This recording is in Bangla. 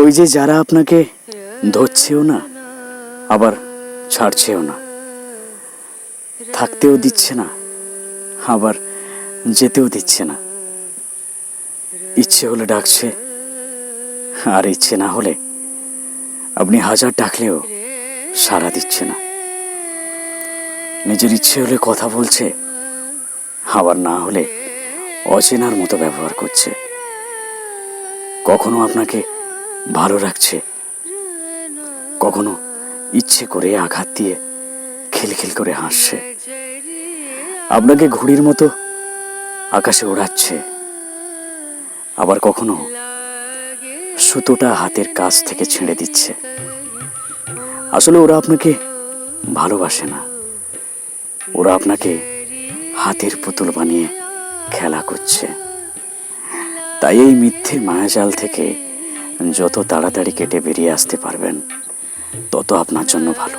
ওই যে যারা আপনাকে ধরছেও না আবার ছাড়ছেও না, থাকতেও দিচ্ছে না আবার যেতেও দিচ্ছে না, ইচ্ছে হলে ডাকছে আর ইচ্ছে না হলে আপনি হাজার ডাকলেও সাড়া দিচ্ছে না। নিজের ইচ্ছে হলে কথা বলছে আবার না হলে অচেনার মতো ব্যবহার করছে। কখনো আপনাকে ভালো রাখছে, কখনো ইচ্ছে করে আঘাত দিয়ে খিলখিল করে হাসছে। আপনাকে ঘুড়ির মতো আকাশে ওড়াচ্ছে, আবার কখনো সুতোটা হাতের কাছ থেকে ছেড়ে দিচ্ছে। আসলে ওরা আপনাকে ভালোবাসে না, ওরা আপনাকে হাতের পুতুল বানিয়ে খেলা করছে। তাই এই মিথ্যে মায়াজাল থেকে যত তাড়াতাড়ি কেটে বেরিয়ে আসতে পারবেন তত আপনার জন্য ভালো।